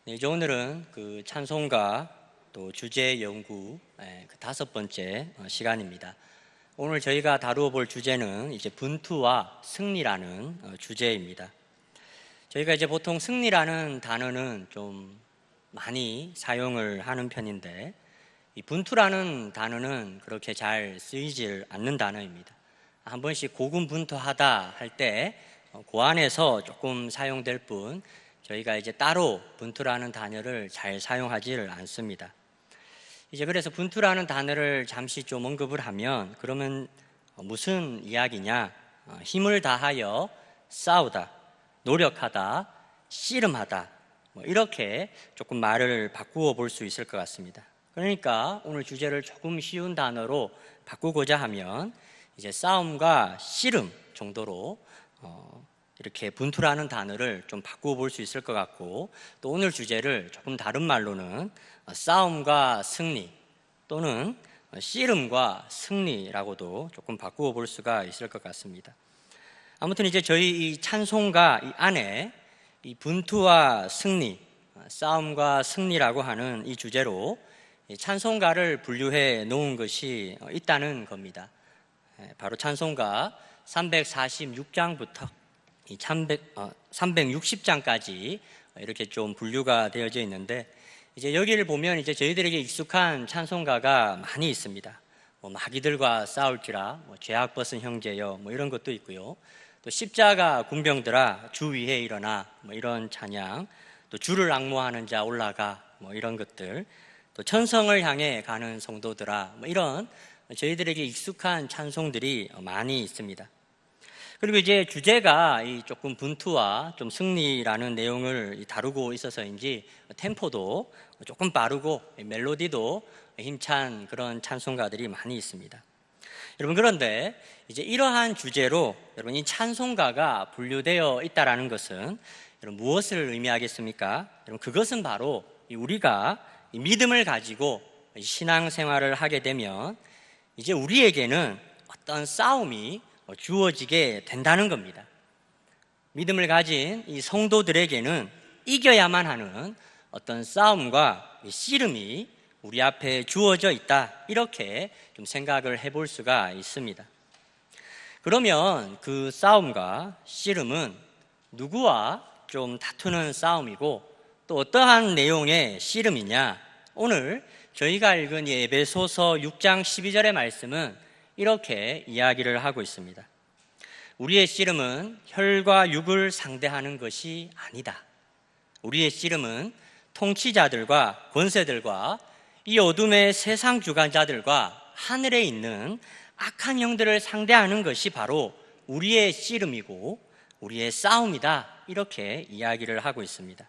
네, 이제 오늘은 그 찬송가 또 주제 연구 그 5번째 시간입니다. 오늘 저희가 다루어 볼 주제는 이제 분투와 승리라는 주제입니다. 저희가 이제 보통 승리라는 단어는 좀 많이 사용을 하는 편인데, 이 분투라는 단어는 그렇게 잘 쓰이질 않는 단어입니다. 한 번씩 고군분투하다 할 때 그 안에서 조금 사용될 뿐, 저희가 이제 따로 분투라는 단어를 잘 사용하지를 않습니다. 이제 그래서 분투라는 단어를 잠시 좀 언급을 하면, 그러면 무슨 이야기냐? 힘을 다하여 싸우다, 노력하다, 씨름하다, 이렇게 조금 말을 바꾸어 볼 수 있을 것 같습니다. 그러니까 오늘 주제를 조금 쉬운 단어로 바꾸고자 하면, 이제 싸움과 씨름 정도로 이렇게 분투라는 단어를 좀 바꾸어 볼 수 있을 것 같고, 또 오늘 주제를 조금 다른 말로는 싸움과 승리 또는 씨름과 승리라고도 조금 바꾸어 볼 수가 있을 것 같습니다. 아무튼 이제 저희 이 찬송가 이 안에 이 분투와 승리, 싸움과 승리라고 하는 이 주제로 찬송가를 분류해 놓은 것이 있다는 겁니다. 바로 찬송가 346장부터 360장까지 이렇게 좀 분류가 되어져 있는데, 이제 여기를 보면 이제 저희들에게 익숙한 찬송가가 많이 있습니다. 마귀들과 싸울지라, 죄악 벗은 형제여, 이런 것도 있고요. 또 십자가 군병들아 주 위에 일어나, 이런 찬양, 또 주를 앙모하는 자 올라가, 이런 것들, 또 천성을 향해 가는 성도들아, 이런 저희들에게 익숙한 찬송들이 많이 있습니다. 그리고 이제 주제가 이 조금 분투와 좀 승리라는 내용을 다루고 있어서인지 템포도 조금 빠르고 멜로디도 힘찬 그런 찬송가들이 많이 있습니다. 여러분, 그런데 이제 이러한 주제로 여러분 이 찬송가가 분류되어 있다라는 것은 여러분 무엇을 의미하겠습니까? 여러분, 그것은 바로 우리가 믿음을 가지고 신앙생활을 하게 되면 이제 우리에게는 어떤 싸움이 주어지게 된다는 겁니다. 믿음을 가진 이 성도들에게는 이겨야만 하는 어떤 싸움과 씨름이 우리 앞에 주어져 있다, 이렇게 좀 생각을 해볼 수가 있습니다. 그러면 그 싸움과 씨름은 누구와 좀 다투는 싸움이고 또 어떠한 내용의 씨름이냐? 오늘 저희가 읽은 에베소서 6장 12절의 말씀은 이렇게 이야기를 하고 있습니다. 우리의 씨름은 혈과 육을 상대하는 것이 아니다. 우리의 씨름은 통치자들과 권세들과 이 어둠의 세상 주관자들과 하늘에 있는 악한 영들을 상대하는 것이 바로 우리의 씨름이고 우리의 싸움이다, 이렇게 이야기를 하고 있습니다.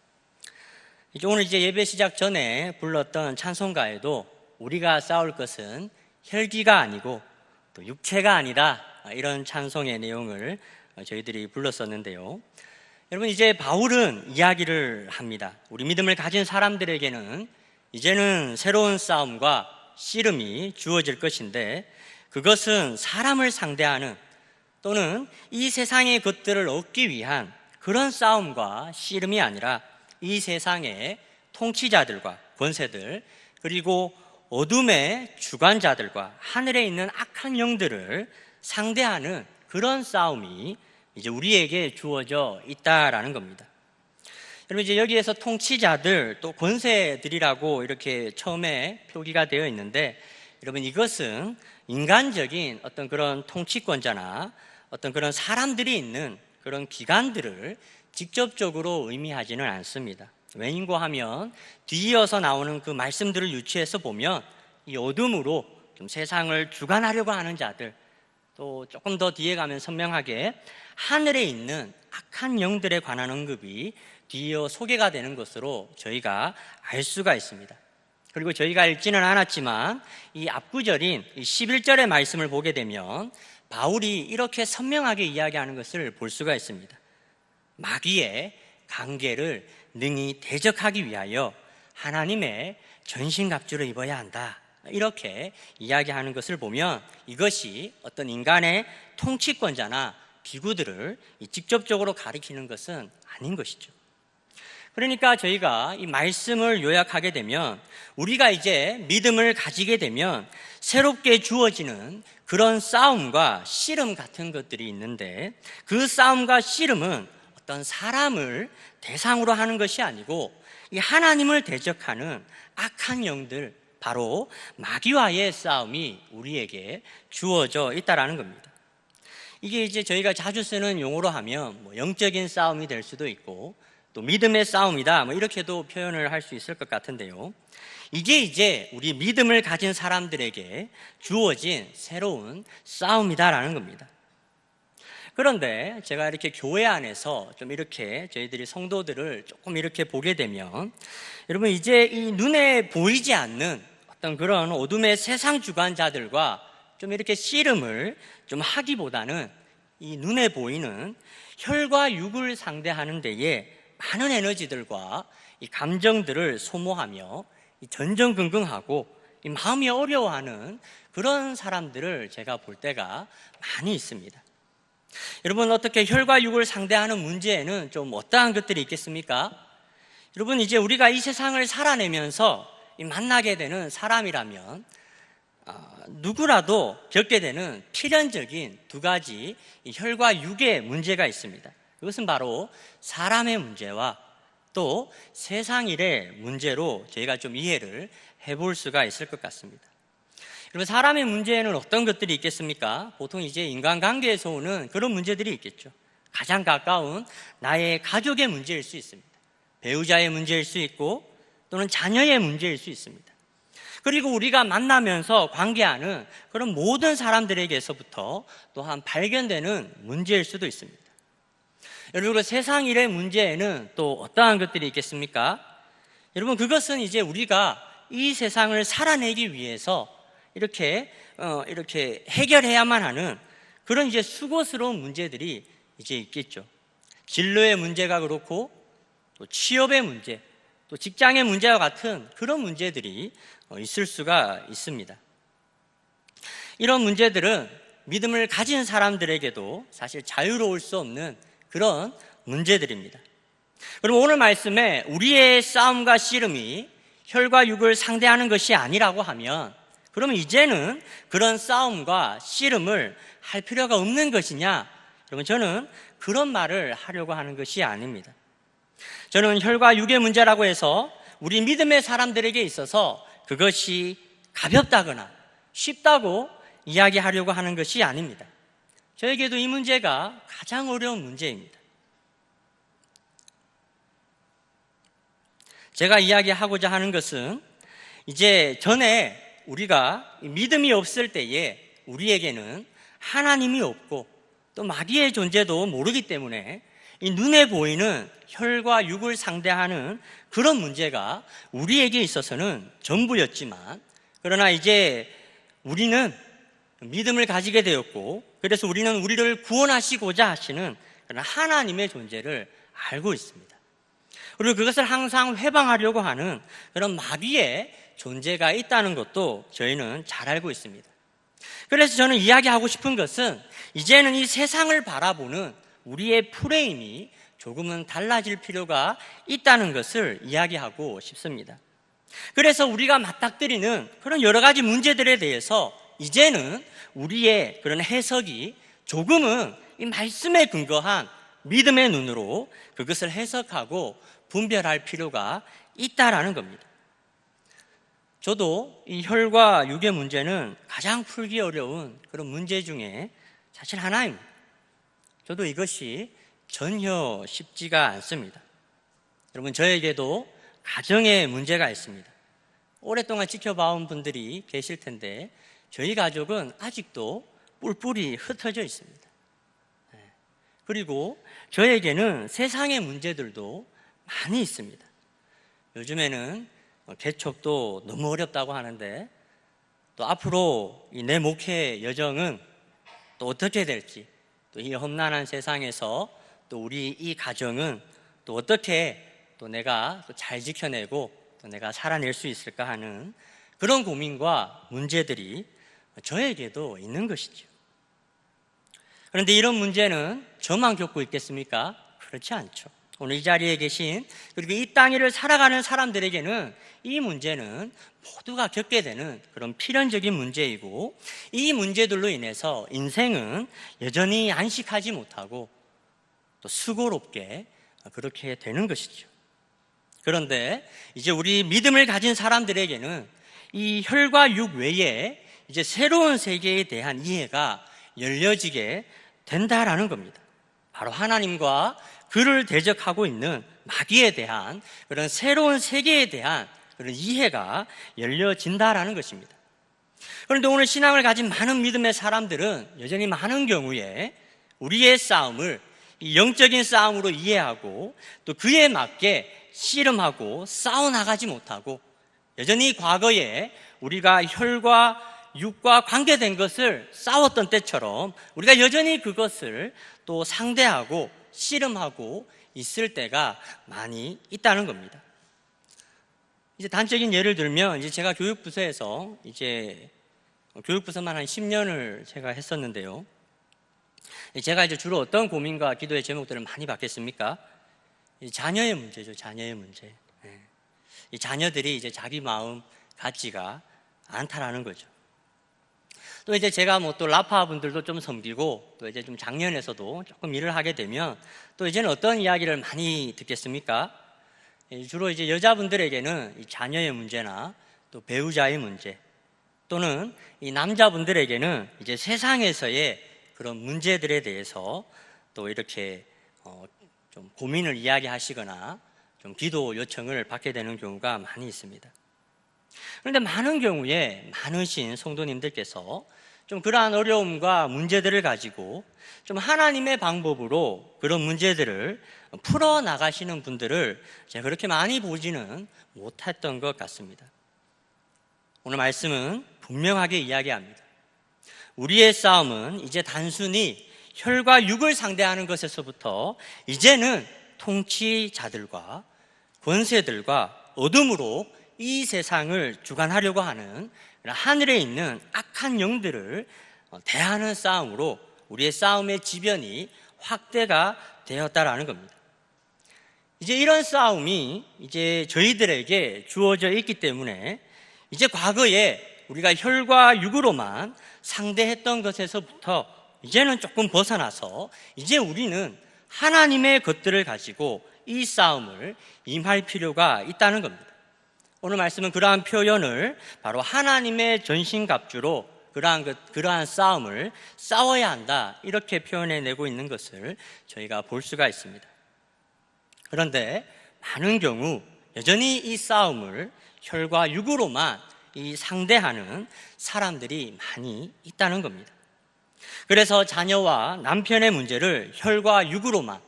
오늘 이제 예배 시작 전에 불렀던 찬송가에도 우리가 싸울 것은 혈기가 아니고 또 육체가 아니다, 이런 찬송의 내용을 저희들이 불렀었는데요. 여러분, 이제 바울은 이야기를 합니다. 우리 믿음을 가진 사람들에게는 이제는 새로운 싸움과 씨름이 주어질 것인데, 그것은 사람을 상대하는 또는 이 세상의 것들을 얻기 위한 그런 싸움과 씨름이 아니라 이 세상의 통치자들과 권세들, 그리고 어둠의 주관자들과 하늘에 있는 악한 영들을 상대하는 그런 싸움이 이제 우리에게 주어져 있다라는 겁니다. 여러분, 이제 여기에서 통치자들 또 권세들이라고 이렇게 처음에 표기가 되어 있는데, 여러분 이것은 인간적인 어떤 그런 통치권자나 어떤 그런 사람들이 있는 그런 기관들을 직접적으로 의미하지는 않습니다. 왜인고 하면 뒤이어서 나오는 그 말씀들을 유추해서 보면 이 어둠으로 좀 세상을 주관하려고 하는 자들, 또 조금 더 뒤에 가면 선명하게 하늘에 있는 악한 영들에 관한 언급이 뒤이어 소개가 되는 것으로 저희가 알 수가 있습니다. 그리고 저희가 읽지는 않았지만 이 앞구절인 11절의 말씀을 보게 되면 바울이 이렇게 선명하게 이야기하는 것을 볼 수가 있습니다. 마귀의 관계를 능히 대적하기 위하여 하나님의 전신갑주를 입어야 한다, 이렇게 이야기하는 것을 보면 이것이 어떤 인간의 통치권자나 기구들을 직접적으로 가리키는 것은 아닌 것이죠. 그러니까 저희가 이 말씀을 요약하게 되면 우리가 이제 믿음을 가지게 되면 새롭게 주어지는 그런 싸움과 씨름 같은 것들이 있는데, 그 싸움과 씨름은 어떤 사람을 대상으로 하는 것이 아니고 이 하나님을 대적하는 악한 영들, 바로 마귀와의 싸움이 우리에게 주어져 있다라는 겁니다. 이게 이제 저희가 자주 쓰는 용어로 하면 영적인 싸움이 될 수도 있고 또 믿음의 싸움이다 이렇게도 표현을 할 수 있을 것 같은데요, 이게 이제 우리 믿음을 가진 사람들에게 주어진 새로운 싸움이다라는 겁니다. 그런데 제가 이렇게 교회 안에서 좀 이렇게 저희들이 성도들을 조금 이렇게 보게 되면, 여러분 이제 이 눈에 보이지 않는 어떤 그런 어둠의 세상 주관자들과 좀 이렇게 씨름을 좀 하기보다는 이 눈에 보이는 혈과 육을 상대하는 데에 많은 에너지들과 이 감정들을 소모하며 이 전전긍긍하고 이 마음이 어려워하는 그런 사람들을 제가 볼 때가 많이 있습니다. 여러분, 어떻게 혈과 육을 상대하는 문제에는 좀 어떠한 것들이 있겠습니까? 여러분, 이제 우리가 이 세상을 살아내면서 만나게 되는 사람이라면 누구라도 겪게 되는 필연적인 두 가지 이 혈과 육의 문제가 있습니다. 그것은 바로 사람의 문제와 또 세상 일의 문제로 저희가 좀 이해를 해볼 수가 있을 것 같습니다. 여러분, 사람의 문제에는 어떤 것들이 있겠습니까? 보통 이제 인간관계에서 오는 그런 문제들이 있겠죠. 가장 가까운 나의 가족의 문제일 수 있습니다. 배우자의 문제일 수 있고 또는 자녀의 문제일 수 있습니다. 그리고 우리가 만나면서 관계하는 그런 모든 사람들에게서부터 또한 발견되는 문제일 수도 있습니다. 여러분, 세상 일의 문제에는 또 어떠한 것들이 있겠습니까? 여러분, 그것은 이제 우리가 이 세상을 살아내기 위해서 이렇게 해결해야만 하는 그런 이제 수고스러운 문제들이 이제 있겠죠. 진로의 문제가 그렇고 또 취업의 문제, 또 직장의 문제와 같은 그런 문제들이 있을 수가 있습니다. 이런 문제들은 믿음을 가진 사람들에게도 사실 자유로울 수 없는 그런 문제들입니다. 그럼 오늘 말씀에 우리의 싸움과 씨름이 혈과 육을 상대하는 것이 아니라고 하면, 그러면 이제는 그런 싸움과 씨름을 할 필요가 없는 것이냐? 여러분, 저는 그런 말을 하려고 하는 것이 아닙니다. 저는 혈과 육의 문제라고 해서 우리 믿음의 사람들에게 있어서 그것이 가볍다거나 쉽다고 이야기하려고 하는 것이 아닙니다. 저에게도 이 문제가 가장 어려운 문제입니다. 제가 이야기하고자 하는 것은, 이제 전에 우리가 믿음이 없을 때에 우리에게는 하나님이 없고 또 마귀의 존재도 모르기 때문에 이 눈에 보이는 혈과 육을 상대하는 그런 문제가 우리에게 있어서는 전부였지만, 그러나 이제 우리는 믿음을 가지게 되었고, 그래서 우리는 우리를 구원하시고자 하시는 그런 하나님의 존재를 알고 있습니다. 그리고 그것을 항상 회방하려고 하는 그런 마귀의 존재가 있다는 것도 저희는 잘 알고 있습니다. 그래서 저는 이야기하고 싶은 것은, 이제는 이 세상을 바라보는 우리의 프레임이 조금은 달라질 필요가 있다는 것을 이야기하고 싶습니다. 그래서 우리가 맞닥뜨리는 그런 여러 가지 문제들에 대해서 이제는 우리의 그런 해석이 조금은 이 말씀에 근거한 믿음의 눈으로 그것을 해석하고 분별할 필요가 있다라는 겁니다. 저도 이 혈과 육의 문제는 가장 풀기 어려운 그런 문제 중에 사실 하나입니다. 저도 이것이 전혀 쉽지가 않습니다. 여러분, 저에게도 가정에 문제가 있습니다. 오랫동안 지켜봐온 분들이 계실 텐데 저희 가족은 아직도 뿔뿔이 흩어져 있습니다. 그리고 저에게는 세상의 문제들도 많이 있습니다. 요즘에는 개척도 너무 어렵다고 하는데, 또 앞으로 내 목회 여정은 또 어떻게 될지, 또 이 험난한 세상에서 또 우리 이 가정은 또 어떻게 또 내가 또 잘 지켜내고 또 내가 살아낼 수 있을까 하는 그런 고민과 문제들이 저에게도 있는 것이죠. 그런데 이런 문제는 저만 겪고 있겠습니까? 그렇지 않죠. 오늘 이 자리에 계신 그리고 이 땅 위를 살아가는 사람들에게는 이 문제는 모두가 겪게 되는 그런 필연적인 문제이고, 이 문제들로 인해서 인생은 여전히 안식하지 못하고 또 수고롭게 그렇게 되는 것이죠. 그런데 이제 우리 믿음을 가진 사람들에게는 이 혈과 육 외에 이제 새로운 세계에 대한 이해가 열려지게 된다라는 겁니다. 바로 하나님과 그를 대적하고 있는 마귀에 대한 그런 새로운 세계에 대한 그런 이해가 열려진다라는 것입니다. 그런데 오늘 신앙을 가진 많은 믿음의 사람들은 여전히 많은 경우에 우리의 싸움을 이 영적인 싸움으로 이해하고 또 그에 맞게 씨름하고 싸워나가지 못하고, 여전히 과거에 우리가 혈과 육과 관계된 것을 싸웠던 때처럼 우리가 여전히 그것을 또 상대하고 씨름하고 있을 때가 많이 있다는 겁니다. 이제 단적인 예를 들면, 이제 제가 교육부서에서 교육부서만 한 10년을 제가 했었는데요. 제가 이제 주로 어떤 고민과 기도의 제목들을 많이 받겠습니까? 자녀의 문제죠, 자녀의 문제. 이 자녀들이 이제 자기 마음 같지가 않다라는 거죠. 또 이제 제가 또 라파 분들도 좀 섬기고 또 이제 좀 장년에서도 조금 일을 하게 되면 또 이제는 어떤 이야기를 많이 듣겠습니까? 주로 이제 여자분들에게는 이 자녀의 문제나 또 배우자의 문제, 또는 이 남자분들에게는 이제 세상에서의 그런 문제들에 대해서 또 이렇게 좀 고민을 이야기하시거나 좀 기도 요청을 받게 되는 경우가 많이 있습니다. 그런데 많은 경우에 많으신 성도님들께서 좀 그러한 어려움과 문제들을 가지고 좀 하나님의 방법으로 그런 문제들을 풀어나가시는 분들을 제가 그렇게 많이 보지는 못했던 것 같습니다. 오늘 말씀은 분명하게 이야기합니다. 우리의 싸움은 이제 단순히 혈과 육을 상대하는 것에서부터 이제는 통치자들과 권세들과 어둠으로 이 세상을 주관하려고 하는 하늘에 있는 악한 영들을 대하는 싸움으로 우리의 싸움의 지변이 확대가 되었다라는 겁니다. 이제 이런 싸움이 이제 저희들에게 주어져 있기 때문에 이제 과거에 우리가 혈과 육으로만 상대했던 것에서부터 이제는 조금 벗어나서 이제 우리는 하나님의 것들을 가지고 이 싸움을 임할 필요가 있다는 겁니다. 오늘 말씀은 그러한 표현을 바로 하나님의 전신갑주로 그러한 싸움을 싸워야 한다, 이렇게 표현해내고 있는 것을 저희가 볼 수가 있습니다. 그런데 많은 경우 여전히 이 싸움을 혈과 육으로만 상대하는 사람들이 많이 있다는 겁니다. 그래서 자녀와 남편의 문제를 혈과 육으로만,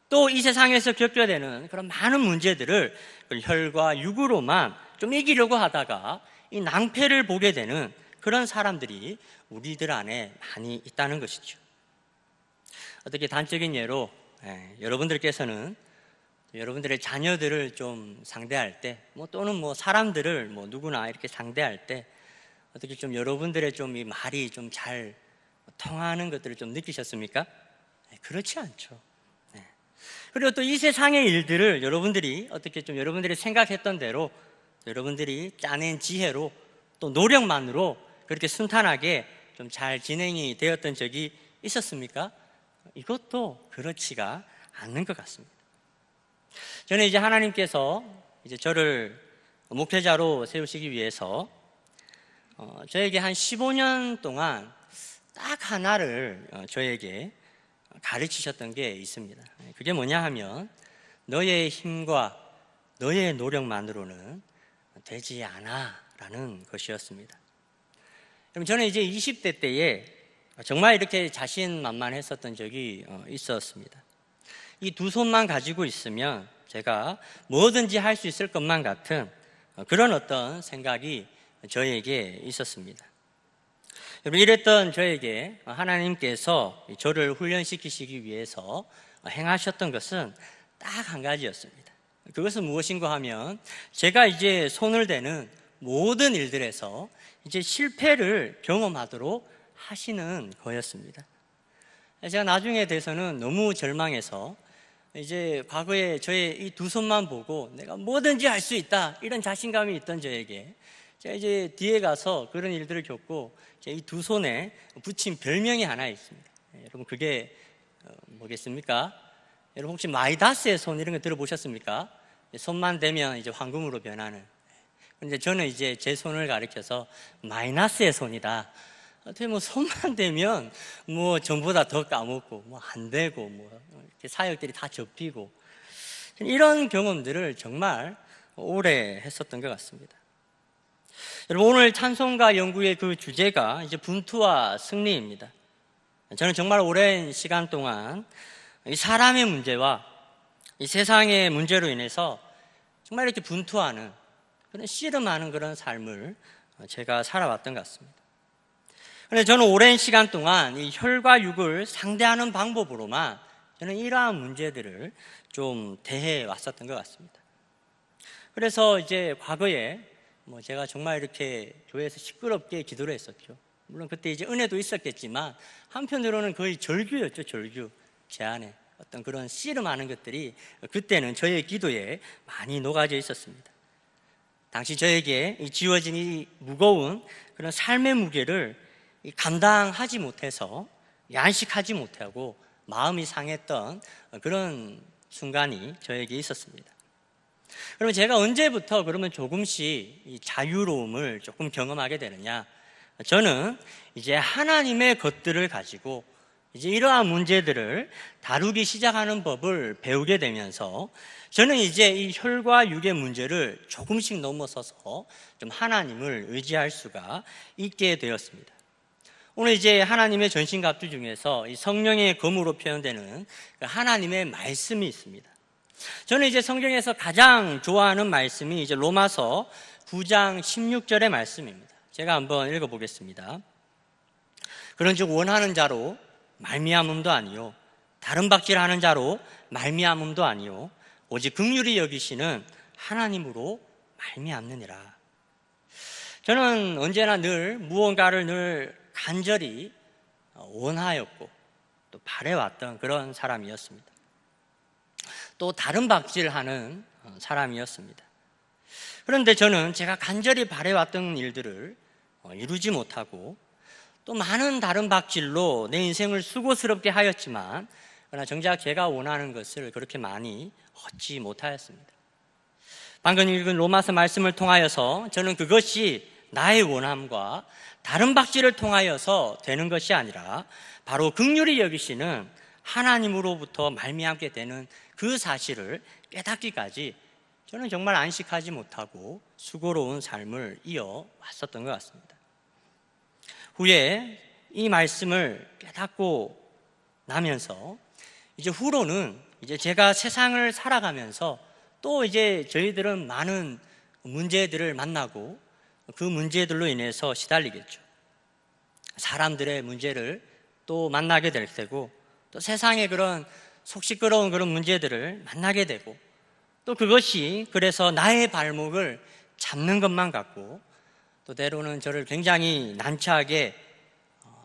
또 이 세상에서 겪게 되는 그런 많은 문제들을 혈과 육으로만 좀 이기려고 하다가 이 낭패를 보게 되는 그런 사람들이 우리들 안에 많이 있다는 것이죠. 어떻게 단적인 예로 여러분들께서는 여러분들의 자녀들을 좀 상대할 때, 또는 사람들을 누구나 이렇게 상대할 때 어떻게 좀 여러분들의 좀 이 말이 좀 잘 통하는 것들을 좀 느끼셨습니까? 그렇지 않죠. 그리고 또 이 세상의 일들을 여러분들이 어떻게 좀 여러분들이 생각했던 대로 여러분들이 짜낸 지혜로 또 노력만으로 그렇게 순탄하게 좀 잘 진행이 되었던 적이 있었습니까? 이것도 그렇지가 않는 것 같습니다. 저는 이제 하나님께서 이제 저를 목회자로 세우시기 위해서 저에게 한 15년 동안 딱 하나를 저에게 가르치셨던 게 있습니다. 그게 뭐냐 하면, 너의 힘과 너의 노력만으로는 되지 않아 라는 것이었습니다. 그럼 저는 이제 20대 때에 정말 이렇게 자신만만했었던 적이 있었습니다. 이 두 손만 가지고 있으면 제가 뭐든지 할 수 있을 것만 같은 그런 어떤 생각이 저에게 있었습니다. 여러분, 이랬던 저에게 하나님께서 저를 훈련시키시기 위해서 행하셨던 것은 딱 한 가지였습니다. 그것은 무엇인가 하면, 제가 이제 손을 대는 모든 일들에서 이제 실패를 경험하도록 하시는 거였습니다. 제가 나중에 돼서는 너무 절망해서 이제 과거에 저의 이 두 손만 보고 내가 뭐든지 할 수 있다 이런 자신감이 있던 저에게 제가 이제 뒤에 가서 그런 일들을 겪고 이 두 손에 붙인 별명이 하나 있습니다. 여러분 그게 뭐겠습니까? 여러분 혹시 마이다스의 손 이런 거 들어보셨습니까? 손만 대면 이제 황금으로 변하는. 근데 저는 이제 제 손을 가리켜서 마이너스의 손이다. 어떻게 뭐 손만 대면 뭐 전보다 더 까먹고 뭐 안 되고 뭐 이렇게 사역들이 다 접히고 이런 경험들을 정말 오래 했었던 것 같습니다. 여러분 오늘 찬송가 연구의 그 주제가 이제 분투와 승리입니다. 저는 정말 오랜 시간 동안 이 사람의 문제와 이 세상의 문제로 인해서 정말 이렇게 분투하는 그런 씨름하는 그런 삶을 제가 살아왔던 것 같습니다. 그런데 저는 오랜 시간 동안 이 혈과 육을 상대하는 방법으로만 저는 이러한 문제들을 좀 대해 왔었던 것 같습니다. 그래서 이제 과거에 뭐 제가 정말 이렇게 교회에서 시끄럽게 기도를 했었죠. 물론 그때 이제 은혜도 있었겠지만 한편으로는 거의 절규였죠, 절규. 제 안에 어떤 그런 씨름하는 것들이 그때는 저의 기도에 많이 녹아져 있었습니다. 당시 저에게 지워진 이 무거운 그런 삶의 무게를 감당하지 못해서 안식하지 못하고 마음이 상했던 그런 순간이 저에게 있었습니다. 그러면 제가 언제부터 그러면 조금씩 이 자유로움을 조금 경험하게 되느냐? 저는 이제 하나님의 것들을 가지고 이제 이러한 문제들을 다루기 시작하는 법을 배우게 되면서 저는 이제 이 혈과 육의 문제를 조금씩 넘어서서 좀 하나님을 의지할 수가 있게 되었습니다. 오늘 이제 하나님의 전신갑주 중에서 이 성령의 검으로 표현되는 하나님의 말씀이 있습니다. 저는 이제 성경에서 가장 좋아하는 말씀이 이제 로마서 9장 16절의 말씀입니다. 제가 한번 읽어보겠습니다. 그런즉 원하는 자로 말미암음도 아니요 다른 박질하는 자로 말미암음도 아니요 오직 긍휼히 여기시는 하나님으로 말미암느니라. 저는 언제나 늘 무언가를 늘 간절히 원하였고 또 바래왔던 그런 사람이었습니다. 또 다른 박질하는 사람이었습니다. 그런데 저는 제가 간절히 바래왔던 일들을 이루지 못하고 또 많은 다른 박질로 내 인생을 수고스럽게 하였지만 그러나 정작 제가 원하는 것을 그렇게 많이 얻지 못하였습니다. 방금 읽은 로마서 말씀을 통하여서 저는 그것이 나의 원함과 다른 박질을 통하여서 되는 것이 아니라 바로 긍휼히 여기시는 하나님으로부터 말미암게 되는 그 사실을 깨닫기까지 저는 정말 안식하지 못하고 수고로운 삶을 이어왔었던 것 같습니다. 후에 이 말씀을 깨닫고 나면서 이제 후로는 이제 제가 세상을 살아가면서 또 이제 저희들은 많은 문제들을 만나고 그 문제들로 인해서 시달리겠죠. 사람들의 문제를 또 만나게 될 테고 또 세상의 그런 속 시끄러운 그런 문제들을 만나게 되고 또 그것이 그래서 나의 발목을 잡는 것만 같고 또 때로는 저를 굉장히 난처하게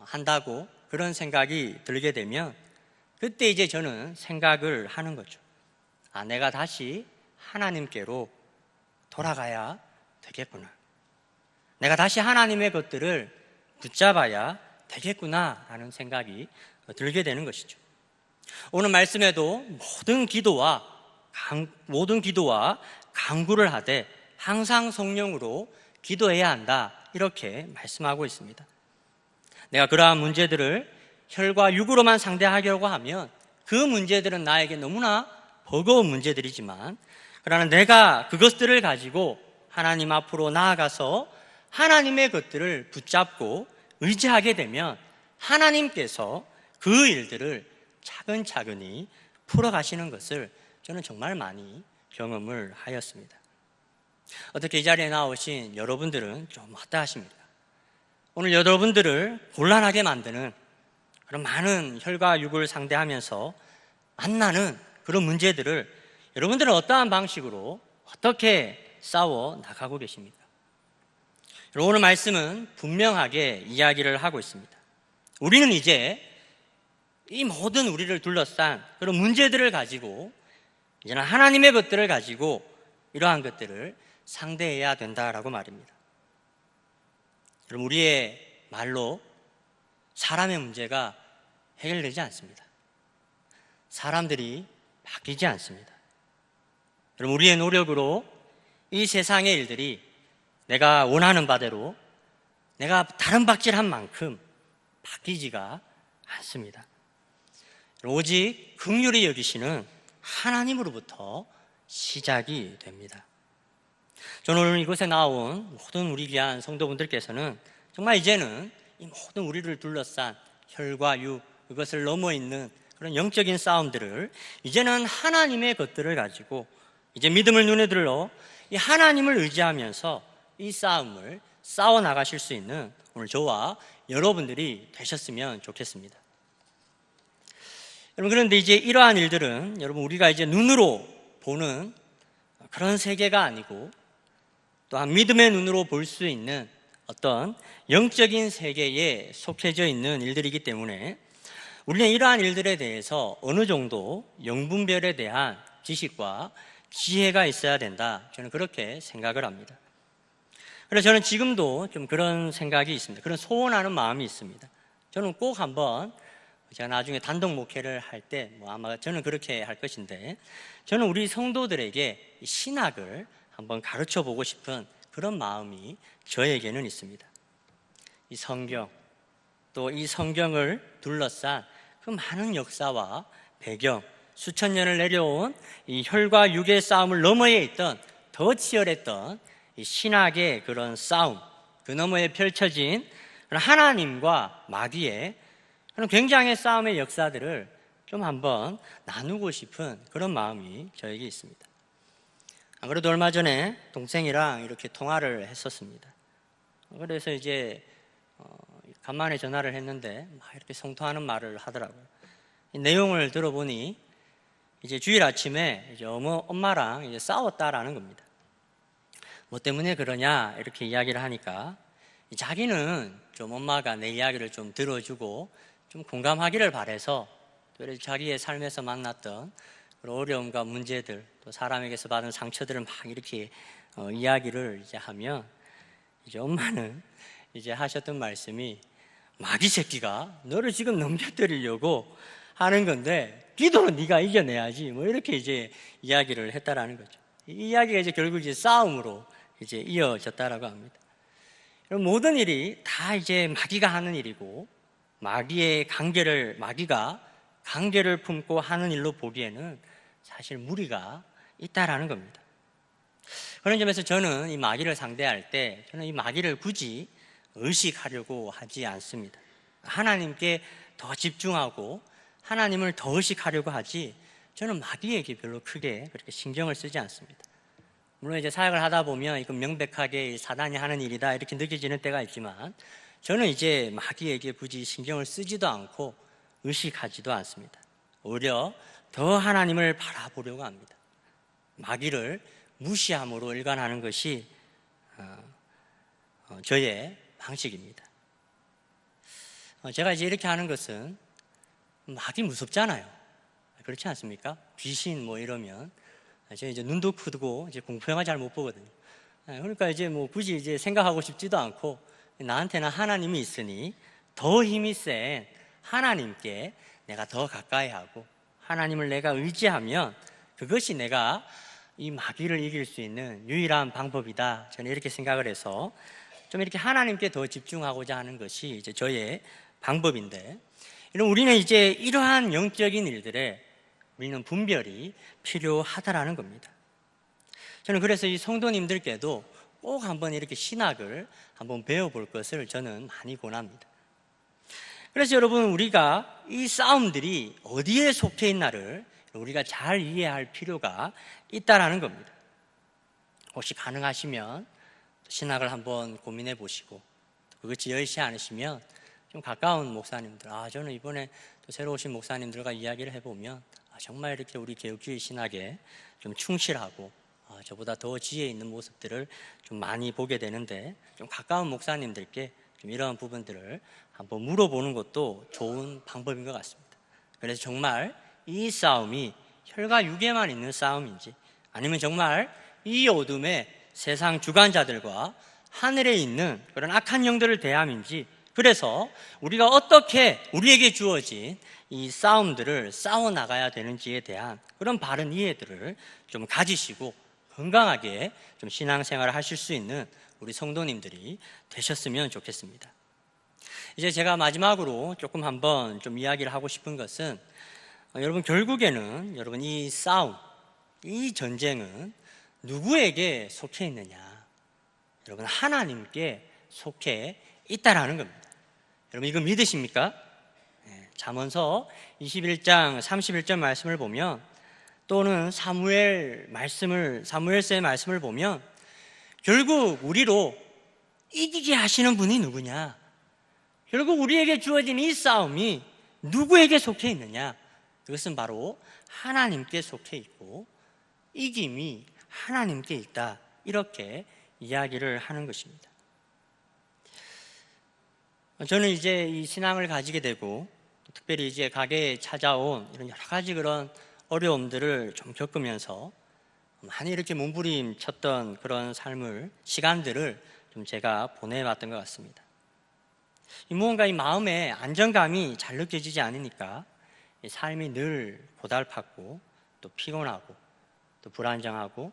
한다고 그런 생각이 들게 되면 그때 이제 저는 생각을 하는 거죠. 내가 다시 하나님께로 돌아가야 되겠구나. 내가 다시 하나님의 것들을 붙잡아야 되겠구나 하는 생각이 들게 되는 것이죠. 오늘 말씀에도 모든 기도와 간구를 하되 항상 성령으로 기도해야 한다 이렇게 말씀하고 있습니다. 내가 그러한 문제들을 혈과 육으로만 상대하려고 하면 그 문제들은 나에게 너무나 버거운 문제들이지만 그러나 내가 그것들을 가지고 하나님 앞으로 나아가서 하나님의 것들을 붙잡고 의지하게 되면 하나님께서 그 일들을 차근차근히 풀어가시는 것을 저는 정말 많이 경험을 하였습니다. 어떻게 이 자리에 나오신 여러분들은 좀 어떠하십니까? 오늘 여러분들을 곤란하게 만드는 그런 많은 혈과 육을 상대하면서 만나는 그런 문제들을 여러분들은 어떠한 방식으로 어떻게 싸워 나가고 계십니까? 오늘 말씀은 분명하게 이야기를 하고 있습니다. 우리는 이제 이 모든 우리를 둘러싼 그런 문제들을 가지고 이제는 하나님의 것들을 가지고 이러한 것들을 상대해야 된다라고 말입니다. 그럼 우리의 말로 사람의 문제가 해결되지 않습니다. 사람들이 바뀌지 않습니다. 그럼 우리의 노력으로 이 세상의 일들이 내가 원하는 바대로 내가 다른 박질한 만큼 바뀌지가 않습니다. 오직 긍휼히 여기시는 하나님으로부터 시작이 됩니다. 저는 오늘 이곳에 나온 모든 우리 귀한 성도분들께서는 정말 이제는 이 모든 우리를 둘러싼 혈과 육, 그것을 넘어 있는 그런 영적인 싸움들을 이제는 하나님의 것들을 가지고 이제 믿음을 눈에 들러 이 하나님을 의지하면서 이 싸움을 싸워 나가실 수 있는 오늘 저와 여러분들이 되셨으면 좋겠습니다. 여러분, 그런데 이제 이러한 일들은 여러분 우리가 이제 눈으로 보는 그런 세계가 아니고 또한 믿음의 눈으로 볼 수 있는 어떤 영적인 세계에 속해져 있는 일들이기 때문에 우리는 이러한 일들에 대해서 어느 정도 영분별에 대한 지식과 지혜가 있어야 된다, 저는 그렇게 생각을 합니다. 그래서 저는 지금도 좀 그런 생각이 있습니다. 그런 소원하는 마음이 있습니다. 저는 꼭 한번 제가 나중에 단독 목회를 할 때 아마 저는 그렇게 할 것인데, 저는 우리 성도들에게 신학을 한번 가르쳐 보고 싶은 그런 마음이 저에게는 있습니다. 이 성경, 또 이 성경을 둘러싼 그 많은 역사와 배경, 수천 년을 내려온 이 혈과 육의 싸움을 너머에 있던 더 치열했던 이 신학의 그런 싸움, 그 너머에 펼쳐진 하나님과 마귀의 그런 굉장히 싸움의 역사들을 좀 한번 나누고 싶은 그런 마음이 저에게 있습니다. 안 그래도 얼마 전에 동생이랑 이렇게 통화를 했었습니다. 그래서 이제 간만에 전화를 했는데 막 이렇게 성토하는 말을 하더라고요. 이 내용을 들어보니 이제 주일 아침에 이제 엄마랑 이제 싸웠다라는 겁니다. 뭐 때문에 그러냐 이렇게 이야기를 하니까 자기는 좀 엄마가 내 이야기를 좀 들어주고 좀 공감하기를 바라서 또 자기의 삶에서 만났던 그런 어려움과 문제들, 또 사람에게서 받은 상처들을 막 이렇게 이야기를 이제 하면 이제 엄마는 이제 하셨던 말씀이 마귀 새끼가 너를 지금 넘겨뜨리려고 하는 건데 기도는 네가 이겨내야지, 뭐 이렇게 이제 이야기를 했다라는 거죠. 이 이야기가 이제 결국 이제 싸움으로 이제 이어졌다라고 합니다. 모든 일이 다 이제 마귀가 하는 일이고 마귀가 관계를 품고 하는 일로 보기에는 사실 무리가 있다라는 겁니다. 그런 점에서 저는 이 마귀를 상대할 때 저는 이 마귀를 굳이 의식하려고 하지 않습니다. 하나님께 더 집중하고 하나님을 더 의식하려고 하지, 저는 마귀에게 별로 크게 그렇게 신경을 쓰지 않습니다. 물론 이제 사역을 하다 보면 이건 명백하게 사단이 하는 일이다 이렇게 느껴지는 때가 있지만, 저는 이제 마귀에게 굳이 신경을 쓰지도 않고 의식하지도 않습니다. 오히려 더 하나님을 바라보려고 합니다. 마귀를 무시함으로 일관하는 것이 저의 방식입니다. 제가 이제 이렇게 하는 것은 마귀 무섭잖아요. 그렇지 않습니까? 귀신 뭐 이러면 제가 이제 눈도 크고 이제 공포 영화 잘 못 보거든요. 그러니까 이제 뭐 굳이 이제 생각하고 싶지도 않고, 나한테는 하나님이 있으니 더 힘이 센 하나님께 내가 더 가까이 하고 하나님을 내가 의지하면 그것이 내가 이 마귀를 이길 수 있는 유일한 방법이다, 저는 이렇게 생각을 해서 좀 이렇게 하나님께 더 집중하고자 하는 것이 이제 저의 방법인데, 우리는 이제 이러한 영적인 일들에 우리는 분별이 필요하다라는 겁니다. 저는 그래서 이 성도님들께도 꼭 한번 이렇게 신학을 한번 배워볼 것을 저는 많이 권합니다. 그래서 여러분, 우리가 이 싸움들이 어디에 속해 있나를 우리가 잘 이해할 필요가 있다라는 겁니다. 혹시 가능하시면 신학을 한번 고민해 보시고, 그것이 여의치 않으시면 좀 가까운 목사님들, 저는 이번에 또 새로 오신 목사님들과 이야기를 해보면 정말 이렇게 우리 개혁주의 신학에 좀 충실하고 저보다 더 지혜 있는 모습들을 좀 많이 보게 되는데, 좀 가까운 목사님들께 좀 이러한 부분들을 한번 물어보는 것도 좋은 방법인 것 같습니다. 그래서 정말 이 싸움이 혈과 육에만 있는 싸움인지, 아니면 정말 이 어둠의 세상 주관자들과 하늘에 있는 그런 악한 영들을 대함인지, 그래서 우리가 어떻게 우리에게 주어진 이 싸움들을 싸워나가야 되는지에 대한 그런 바른 이해들을 좀 가지시고 건강하게 좀 신앙생활을 하실 수 있는 우리 성도님들이 되셨으면 좋겠습니다. 이제 제가 마지막으로 조금 한번 좀 이야기를 하고 싶은 것은, 여러분 결국에는 여러분 이 싸움, 이 전쟁은 누구에게 속해 있느냐? 여러분 하나님께 속해 있다라는 겁니다. 여러분 이거 믿으십니까? 잠언서 21장 31절 말씀을 보면, 또는 사무엘서의 말씀을 보면 결국 우리로 이기게 하시는 분이 누구냐? 결국 우리에게 주어진 이 싸움이 누구에게 속해 있느냐? 그것은 바로 하나님께 속해 있고 이김이 하나님께 있다, 이렇게 이야기를 하는 것입니다. 저는 이제 이 신앙을 가지게 되고, 특별히 이제 가게에 찾아온 이런 여러 가지 그런 어려움들을 좀 겪으면서 많이 이렇게 몸부림쳤던 그런 시간들을 좀 제가 보내봤던 것 같습니다. 무언가 이 마음에 안정감이 잘 느껴지지 않으니까 삶이 늘 고달팠고, 또 피곤하고, 또 불안정하고,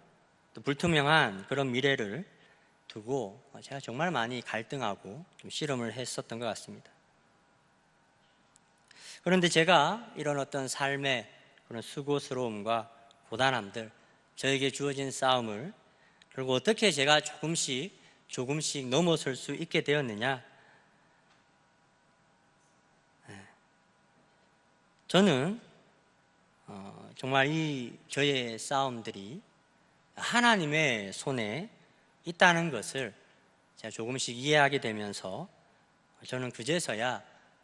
또 불투명한 그런 미래를 두고 제가 정말 많이 갈등하고 좀 씨름을 했었던 것 같습니다. 그런데 제가 이런 어떤 삶의 그런 수고스러움과 고단함들, 저에게 주어진 싸움을 결국 어떻게 제가 조금씩 넘어설 수 있게 되었느냐? 저는 정말 이 저의 싸움들이 하나님의 손에 있다는 것을 제가 조금씩 이해하게 되면서, 저는 그제서야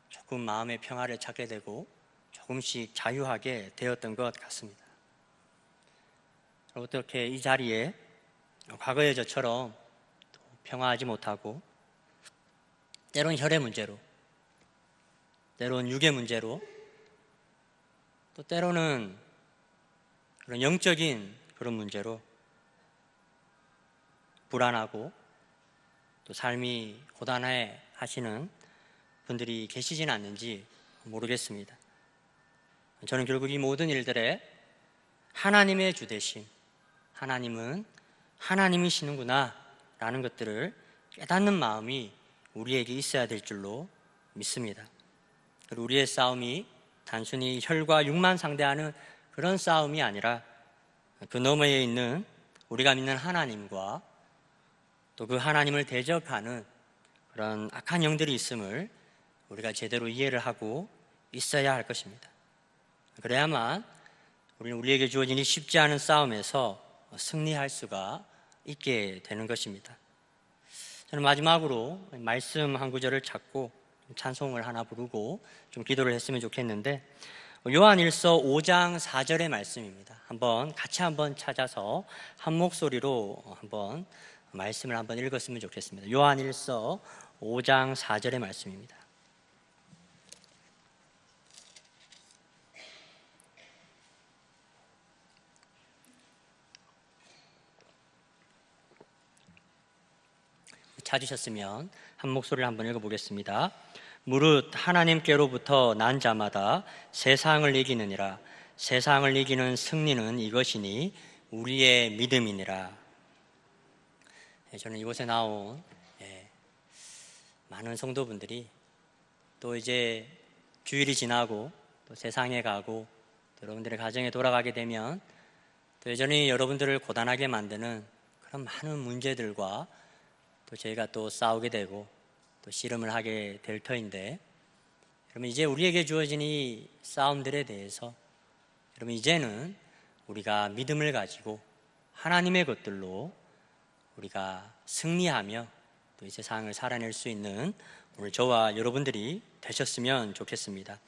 조금 마음의 평화를 찾게 되고 조금씩 자유하게 되었던 것 같습니다. 어떻게 이 자리에 과거의 저처럼 평화하지 못하고, 때론 혈의 문제로, 때론 육의 문제로, 또 때로는 그런 영적인 그런 문제로 불안하고 또 삶이 고단해 하시는 분들이 계시진 않는지 모르겠습니다. 저는 결국 이 모든 일들에 하나님의 주대심, 하나님은 하나님이시는구나 라는 것들을 깨닫는 마음이 우리에게 있어야 될 줄로 믿습니다. 그리고 우리의 싸움이 단순히 혈과 육만 상대하는 그런 싸움이 아니라 그 너머에 있는 우리가 믿는 하나님과 또 그 하나님을 대적하는 그런 악한 영들이 있음을 우리가 제대로 이해를 하고 있어야 할 것입니다. 그래야만 우리는 우리에게 주어진 이 쉽지 않은 싸움에서 승리할 수가 있게 되는 것입니다. 저는 마지막으로 말씀 한 구절을 찾고 찬송을 하나 부르고 좀 기도를 했으면 좋겠는데, 요한일서 5장 4절의 말씀입니다. 같이 한번 찾아서 한 목소리로 한번 말씀을 한번 읽었으면 좋겠습니다. 요한일서 5장 4절의 말씀입니다. 찾으셨으면 한 목소리를 한번 읽어보겠습니다. 무릇 하나님께로부터 난 자마다 세상을 이기느니라. 세상을 이기는 승리는 이것이니 우리의 믿음이니라. 저는 이곳에 나온 많은 성도분들이 또 이제 주일이 지나고 또 세상에 가고 또 여러분들의 가정에 돌아가게 되면 또 여전히 여러분들을 고단하게 만드는 그런 많은 문제들과 또 저희가 또 싸우게 되고 또 씨름을 하게 될 터인데, 여러분 이제 우리에게 주어진 이 싸움들에 대해서 여러분 이제는 우리가 믿음을 가지고 하나님의 것들로 우리가 승리하며 또 이 세상을 살아낼 수 있는 오늘 저와 여러분들이 되셨으면 좋겠습니다.